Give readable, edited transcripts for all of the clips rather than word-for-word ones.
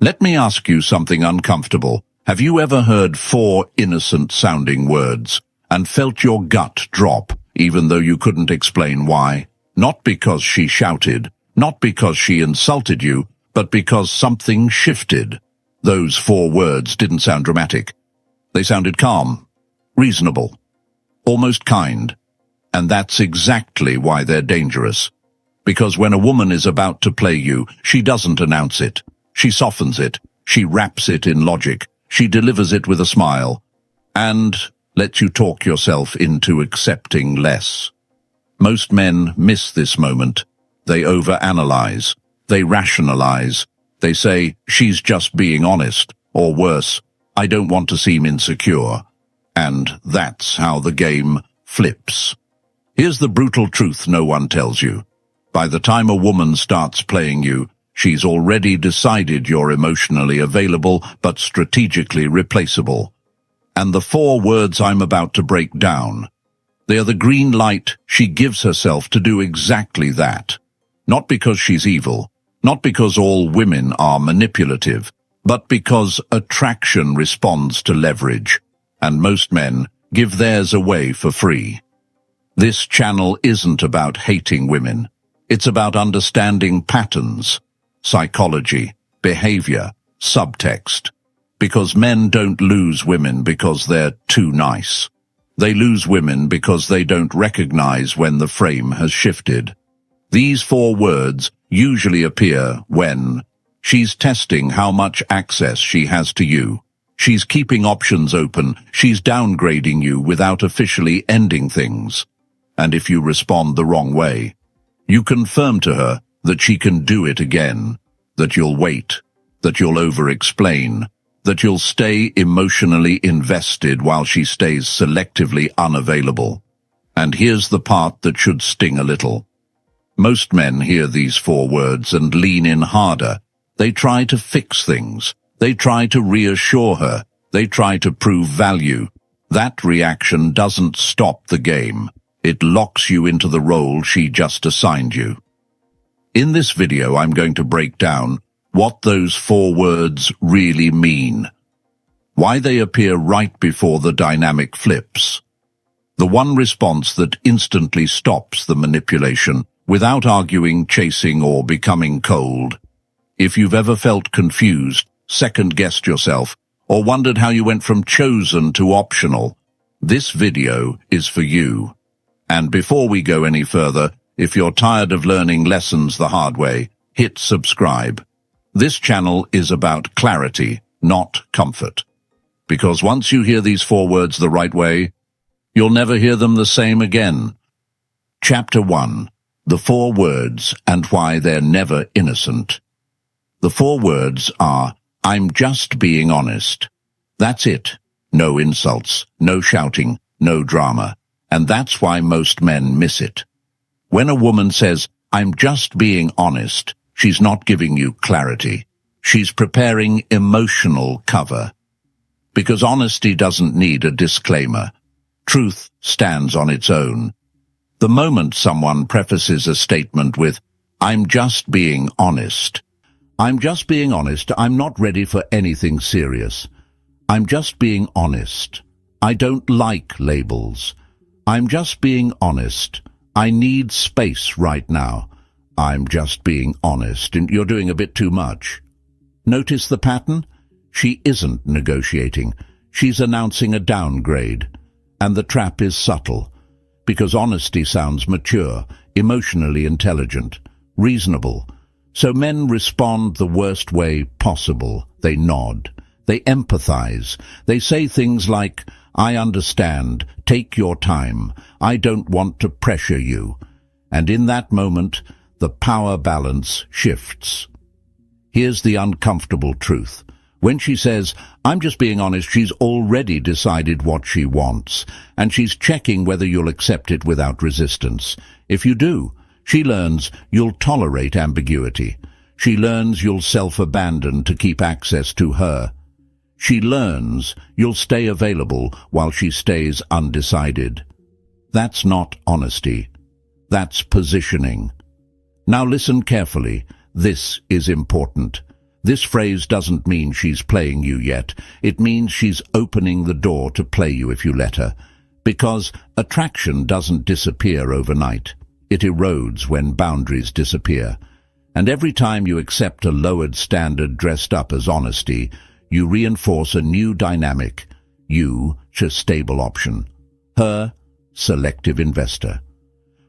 Let me ask you something uncomfortable. Have you ever heard 4 innocent-sounding words and felt your gut drop, even though you couldn't explain why? Not because she shouted, not because she insulted you, but because something shifted. Those 4 words didn't sound dramatic. They sounded calm, reasonable, almost kind. And that's exactly why they're dangerous. Because when a woman is about to play you, she doesn't announce it. She softens it. She wraps it in logic. She delivers it with a smile. And lets you talk yourself into accepting less. Most men miss this moment. They overanalyze. They rationalize. They say, she's just being honest. Or worse, I don't want to seem insecure. And that's how the game flips. Here's the brutal truth no one tells you. By the time a woman starts playing you, she's already decided you're emotionally available but strategically replaceable. And the 4 words I'm about to break down, they are the green light she gives herself to do exactly that. Not because she's evil, not because all women are manipulative, but because attraction responds to leverage, and most men give theirs away for free. This channel isn't about hating women. It's about understanding patterns, psychology, behavior, subtext. Because men don't lose women because they're too nice. They lose women because they don't recognize when the frame has shifted. These 4 words usually appear when she's testing how much access she has to you. She's keeping options open. She's downgrading you without officially ending things. And if you respond the wrong way, you confirm to her that she can do it again, that you'll wait, that you'll over-explain, that you'll stay emotionally invested while she stays selectively unavailable. And here's the part that should sting a little. Most men hear these 4 words and lean in harder. They try to fix things. They try to reassure her. They try to prove value. That reaction doesn't stop the game. It locks you into the role she just assigned you. In this video, I'm going to break down what those 4 words really mean, why they appear right before the dynamic flips, the one response that instantly stops the manipulation without arguing, chasing, or becoming cold. If you've ever felt confused, second-guessed yourself, or wondered how you went from chosen to optional, this video is for you. And before we go any further, if you're tired of learning lessons the hard way, hit subscribe. This channel is about clarity, not comfort. Because once you hear these 4 words the right way, you'll never hear them the same again. Chapter 1. The 4 words and why they're never innocent. The 4 words are, I'm just being honest. That's it. No insults, no shouting, no drama. And that's why most men miss it. When a woman says, I'm just being honest, she's not giving you clarity. She's preparing emotional cover. Because honesty doesn't need a disclaimer. Truth stands on its own. The moment someone prefaces a statement with, I'm just being honest. I'm just being honest. I'm not ready for anything serious. I'm just being honest. I don't like labels. I'm just being honest. I need space right now. I'm just being honest, and you're doing a bit too much. Notice the pattern? She isn't negotiating. She's announcing a downgrade. And the trap is subtle, because honesty sounds mature, emotionally intelligent, reasonable. So men respond the worst way possible. They nod. They empathize. They say things like, I understand, take your time, I don't want to pressure you. And in that moment, the power balance shifts. Here's the uncomfortable truth. When she says, I'm just being honest, she's already decided what she wants, and she's checking whether you'll accept it without resistance. If you do, she learns you'll tolerate ambiguity. She learns you'll self-abandon to keep access to her. She learns you'll stay available while she stays undecided. That's not honesty. That's positioning. Now listen carefully. This is important. This phrase doesn't mean she's playing you yet. It means she's opening the door to play you if you let her. Because attraction doesn't disappear overnight. It erodes when boundaries disappear. And every time you accept a lowered standard dressed up as honesty, you reinforce a new dynamic. You, stable option. Her, selective investor.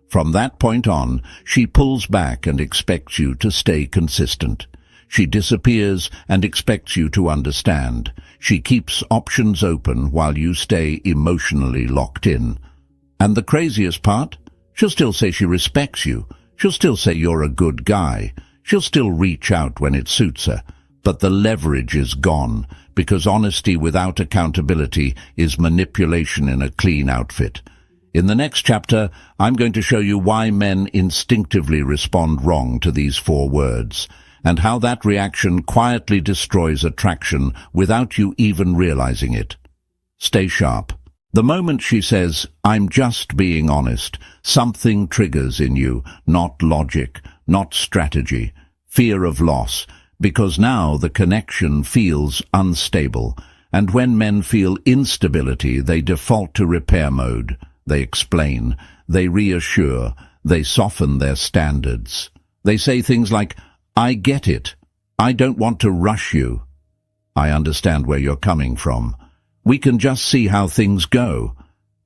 From that point on, she pulls back and expects you to stay consistent. She disappears and expects you to understand. She keeps options open while you stay emotionally locked in. And the craziest part? She'll still say she respects you. She'll still say you're a good guy. She'll still reach out when it suits her. But the leverage is gone, because honesty without accountability is manipulation in a clean outfit. In the next chapter, I'm going to show you why men instinctively respond wrong to these 4 words, and how that reaction quietly destroys attraction without you even realizing it. Stay sharp. The moment she says, "I'm just being honest," something triggers in you, not logic, not strategy, fear of loss, because now the connection feels unstable, and when men feel instability, they default to repair mode. They explain, they reassure, they soften their standards. They say things like, "I get it. I don't want to rush you. I understand where you're coming from. We can just see how things go."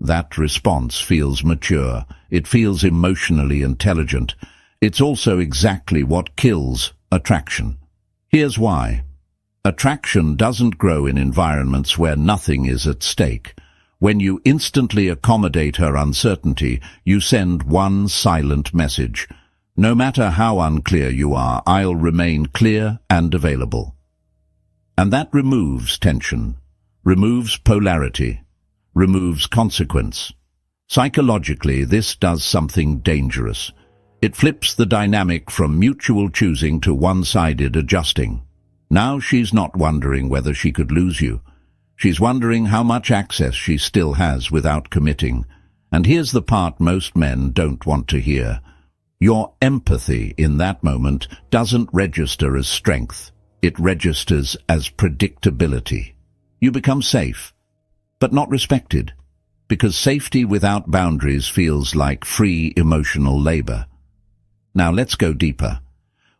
That response feels mature. It feels emotionally intelligent. It's also exactly what kills attraction. Here's why. Attraction doesn't grow in environments where nothing is at stake. When you instantly accommodate her uncertainty, you send one silent message. No matter how unclear you are, I'll remain clear and available. And that removes tension, removes polarity, removes consequence. Psychologically, this does something dangerous. It flips the dynamic from mutual choosing to one-sided adjusting. Now she's not wondering whether she could lose you. She's wondering how much access she still has without committing. And here's the part most men don't want to hear. Your empathy in that moment doesn't register as strength. It registers as predictability. You become safe, but not respected, because safety without boundaries feels like free emotional labor. Now let's go deeper.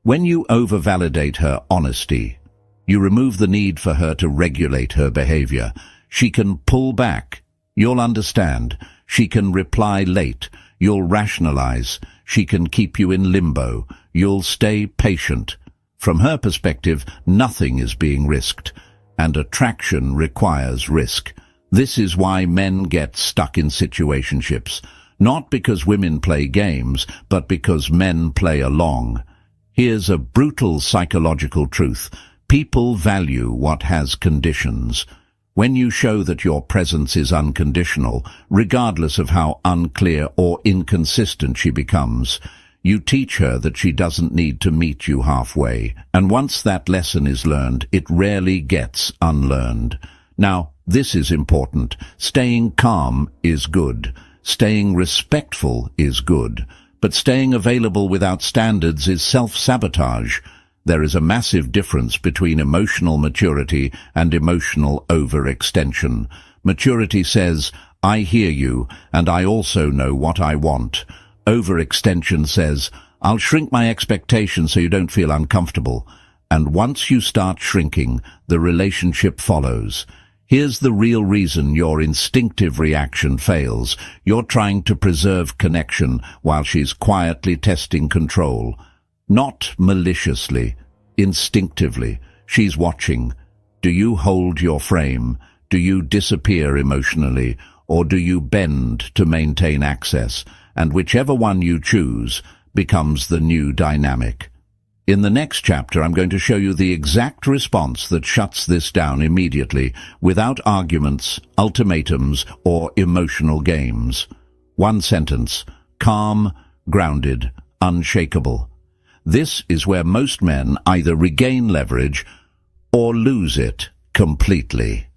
When you over-validate her honesty, you remove the need for her to regulate her behavior. She can pull back. You'll understand. She can reply late. You'll rationalize. She can keep you in limbo. You'll stay patient. From her perspective, nothing is being risked, and attraction requires risk. This is why men get stuck in situationships. Not because women play games, but because men play along. Here's a brutal psychological truth. People value what has conditions. When you show that your presence is unconditional, regardless of how unclear or inconsistent she becomes, you teach her that she doesn't need to meet you halfway. And once that lesson is learned, it rarely gets unlearned. Now, this is important. Staying calm is good. Staying respectful is good, but staying available without standards is self-sabotage. There is a massive difference between emotional maturity and emotional overextension. Maturity says, "I hear you, and I also know what I want." Overextension says, "I'll shrink my expectations so you don't feel uncomfortable." And once you start shrinking, the relationship follows. Here's the real reason your instinctive reaction fails. You're trying to preserve connection while she's quietly testing control. Not maliciously, instinctively. She's watching. Do you hold your frame? Do you disappear emotionally? Or do you bend to maintain access? And whichever one you choose becomes the new dynamic. In the next chapter, I'm going to show you the exact response that shuts this down immediately, without arguments, ultimatums, or emotional games. One sentence: calm, grounded, unshakable. This is where most men either regain leverage or lose it completely.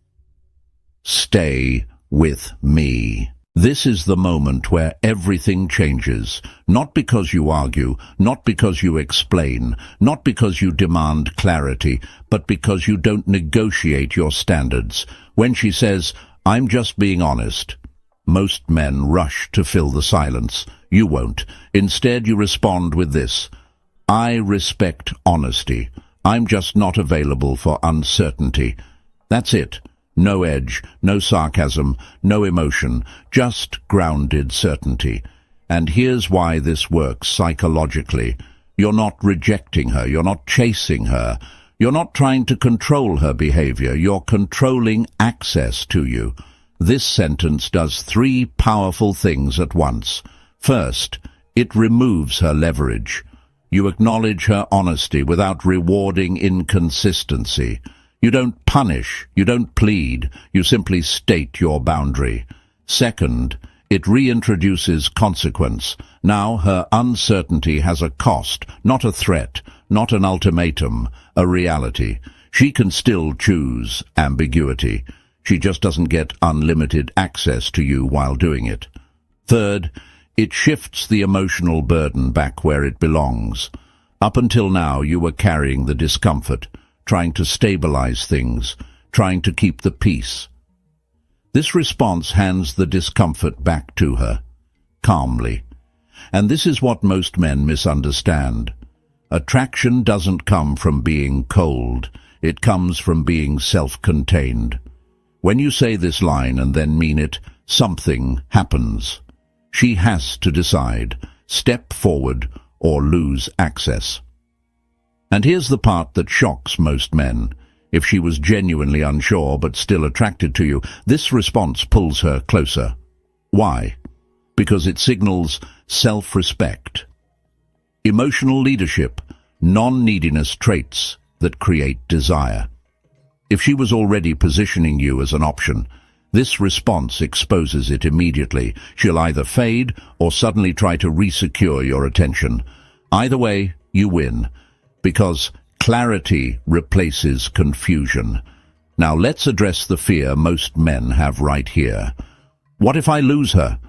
Stay with me. This is the moment where everything changes, not because you argue, not because you explain, not because you demand clarity, but because you don't negotiate your standards. When she says, "I'm just being honest," most men rush to fill the silence. You won't. Instead, you respond with this: "I respect honesty. I'm just not available for uncertainty." That's it. No edge, no sarcasm, no emotion, just grounded certainty. And here's why this works psychologically. You're not rejecting her, you're not chasing her, you're not trying to control her behavior, you're controlling access to you. This sentence does three powerful things at once. First, it removes her leverage. You acknowledge her honesty without rewarding inconsistency. You don't punish, you don't plead, you simply state your boundary. Second, it reintroduces consequence. Now her uncertainty has a cost, not a threat, not an ultimatum, a reality. She can still choose ambiguity. She just doesn't get unlimited access to you while doing it. Third, it shifts the emotional burden back where it belongs. Up until now, you were carrying the discomfort, trying to stabilize things, trying to keep the peace. This response hands the discomfort back to her, calmly. And this is what most men misunderstand. Attraction doesn't come from being cold. It comes from being self-contained. When you say this line and then mean it, something happens. She has to decide, step forward or lose access. And here's the part that shocks most men. If she was genuinely unsure but still attracted to you, this response pulls her closer. Why? Because it signals self-respect. Emotional leadership, non-neediness traits that create desire. If she was already positioning you as an option, this response exposes it immediately. She'll either fade or suddenly try to resecure your attention. Either way, you win, because clarity replaces confusion. Now let's address the fear most men have right here. What if I lose her?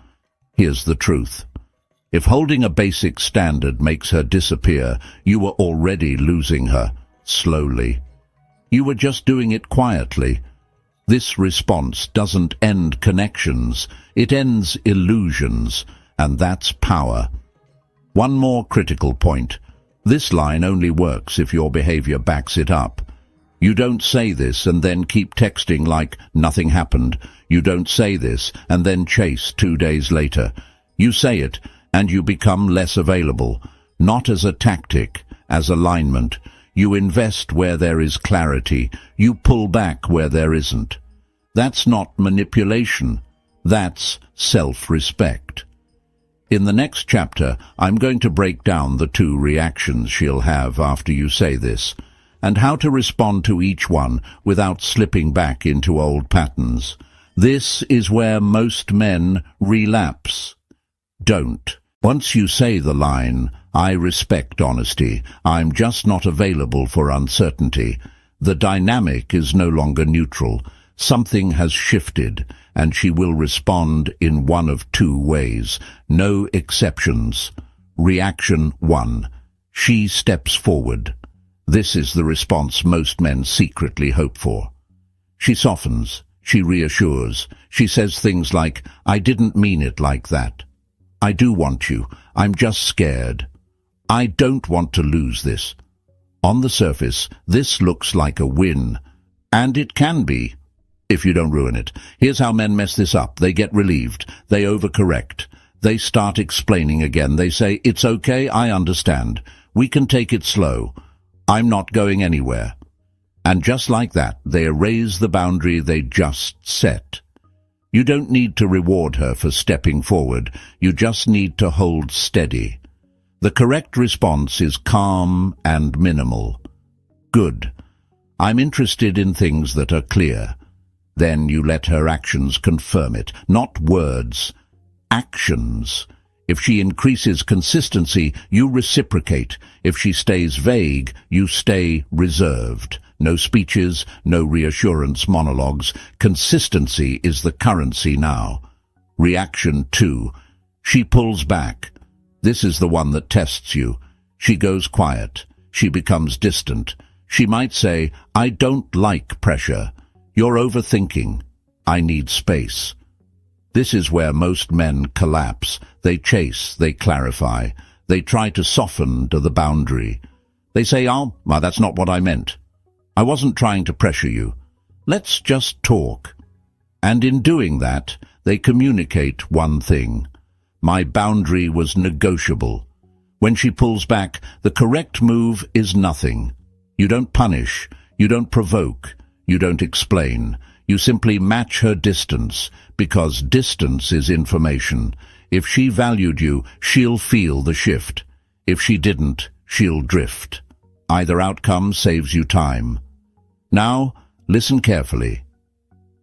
Here's the truth. If holding a basic standard makes her disappear, you were already losing her, slowly. You were just doing it quietly. This response doesn't end connections, it ends illusions, and that's power. One more critical point. This line only works if your behavior backs it up. You don't say this and then keep texting like nothing happened. You don't say this and then chase 2 days later. You say it and you become less available, not as a tactic, as alignment. You invest where there is clarity. You pull back where there isn't. That's not manipulation. That's self-respect. In the next chapter, I'm going to break down the 2 reactions she'll have after you say this, and how to respond to each one without slipping back into old patterns. This is where most men relapse. Don't. Once you say the line, "I respect honesty, I'm just not available for uncertainty," the dynamic is no longer neutral. Something has shifted, and she will respond in one of 2 ways. No exceptions. Reaction 1. She steps forward. This is the response most men secretly hope for. She softens. She reassures. She says things like, "I didn't mean it like that. I do want you. I'm just scared. I don't want to lose this." On the surface, this looks like a win. And it can be, if you don't ruin it. Here's how men mess this up. They get relieved. They overcorrect. They start explaining again. They say, "It's okay, I understand. We can take it slow. I'm not going anywhere." And just like that, they erase the boundary they just set. You don't need to reward her for stepping forward. You just need to hold steady. The correct response is calm and minimal. Good. I'm interested in things that are clear. Then you let her actions confirm it, not words, actions. If she increases consistency, you reciprocate. If she stays vague, you stay reserved. No speeches, no reassurance monologues. Consistency is the currency now. Reaction 2. She pulls back. This is the one that tests you. She goes quiet. She becomes distant. She might say, "I don't like pressure. You're overthinking. I need space." This is where most men collapse. They chase, they clarify. They try to soften to the boundary. They say, "Oh, well, that's not what I meant. I wasn't trying to pressure you. Let's just talk." And in doing that, they communicate one thing. My boundary was negotiable. When she pulls back, the correct move is nothing. You don't punish, you don't provoke, you don't explain. You simply match her distance, because distance is information. If she valued you, she'll feel the shift. If she didn't, she'll drift. Either outcome saves you time. Now, listen carefully.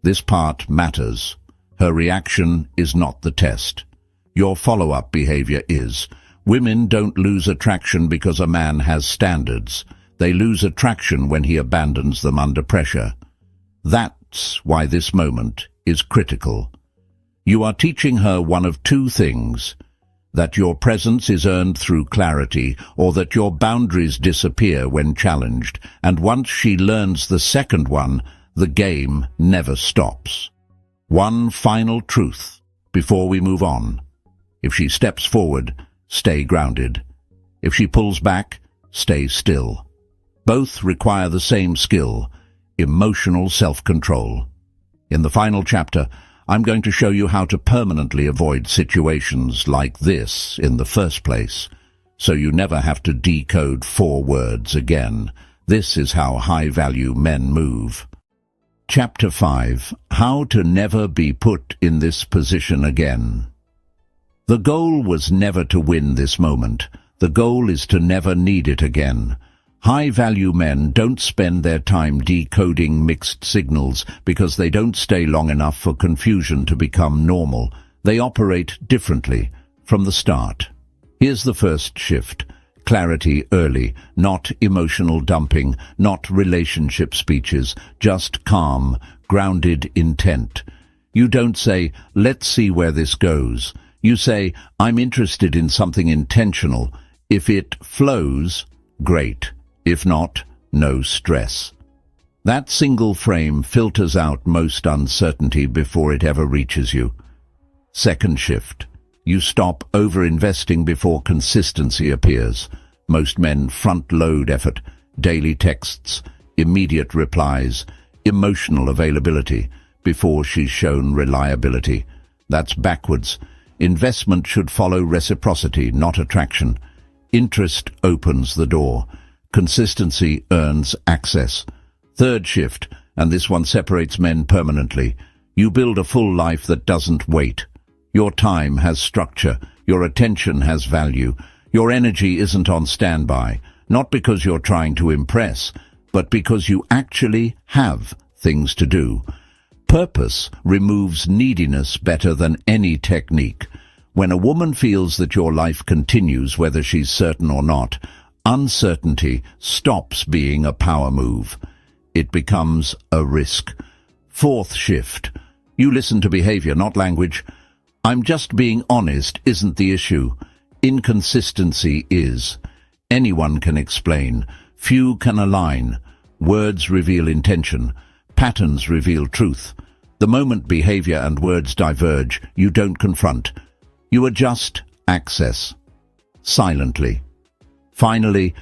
This part matters. Her reaction is not the test. Your follow-up behavior is. Women don't lose attraction because a man has standards. They lose attraction when he abandons them under pressure. That's why this moment is critical. You are teaching her one of two things: that your presence is earned through clarity, or that your boundaries disappear when challenged. And once she learns the second one, the game never stops. One final truth before we move on. If she steps forward, stay grounded. If she pulls back, stay still. Both require the same skill: emotional self-control. In the final chapter, I'm going to show you how to permanently avoid situations like this in the first place, so you never have to decode 4 words again. This is how high-value men move. Chapter 5. How to never be put in this position again. The goal was never to win this moment. The goal is to never need it again. High-value men don't spend their time decoding mixed signals because they don't stay long enough for confusion to become normal. They operate differently from the start. Here's the first shift. Clarity early, not emotional dumping, not relationship speeches, just calm, grounded intent. You don't say, "Let's see where this goes." You say, "I'm interested in something intentional. If it flows, great. If not, no stress." That single frame filters out most uncertainty before it ever reaches you. Second shift. You stop over-investing before consistency appears. Most men front-load effort, daily texts, immediate replies, emotional availability, before she's shown reliability. That's backwards. Investment should follow reciprocity, not attraction. Interest opens the door. Consistency earns access. Third shift, and this one separates men permanently. You build a full life that doesn't wait. Your time has structure. Your attention has value. Your energy isn't on standby, not because you're trying to impress, but because you actually have things to do. Purpose removes neediness better than any technique. When a woman feels that your life continues whether she's certain or not, uncertainty stops being a power move. It becomes a risk. Fourth shift. You listen to behavior, not language. "I'm just being honest" isn't the issue. Inconsistency is. Anyone can explain. Few can align. Words reveal intention. Patterns reveal truth. The moment behavior and words diverge, you don't confront. You adjust access. Silently. Finally,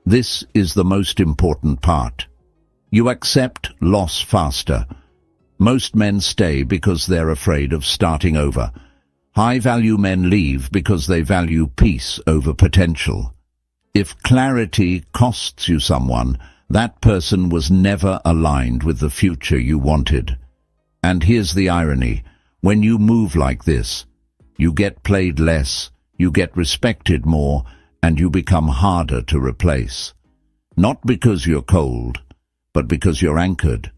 this is the most important part. You accept loss faster. Most men stay because they're afraid of starting over. High-value men leave because they value peace over potential. If clarity costs you someone, that person was never aligned with the future you wanted. And here's the irony. When you move like this, you get played less, you get respected more, and you become harder to replace. Not because you're cold, but because you're anchored.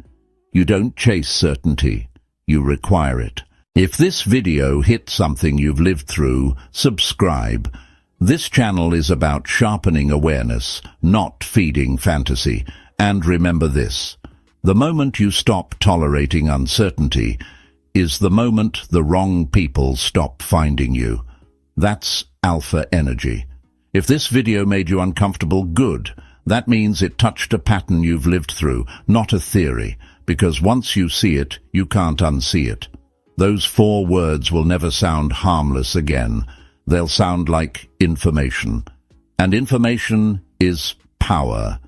You don't chase certainty, you require it. If this video hit something you've lived through, subscribe. This channel is about sharpening awareness, not feeding fantasy. And remember this: the moment you stop tolerating uncertainty is the moment the wrong people stop finding you. That's alpha energy. If this video made you uncomfortable, good. That means it touched a pattern you've lived through, not a theory, because once you see it, you can't unsee it. Those 4 words will never sound harmless again. They'll sound like information. And information is power.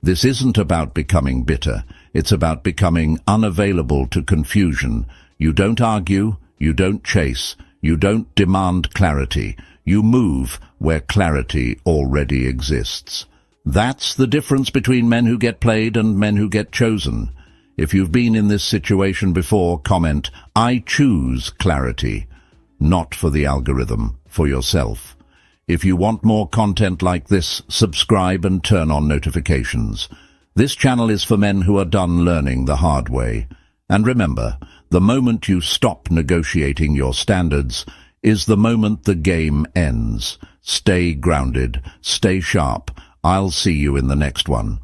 This isn't about becoming bitter. It's about becoming unavailable to confusion. You don't argue, you don't chase, you don't demand clarity. You move where clarity already exists. That's the difference between men who get played and men who get chosen. If you've been in this situation before, comment, "I choose clarity." Not for the algorithm, for yourself. If you want more content like this, subscribe and turn on notifications. This channel is for men who are done learning the hard way. And remember, the moment you stop negotiating your standards is the moment the game ends. Stay grounded, stay sharp. I'll see you in the next one.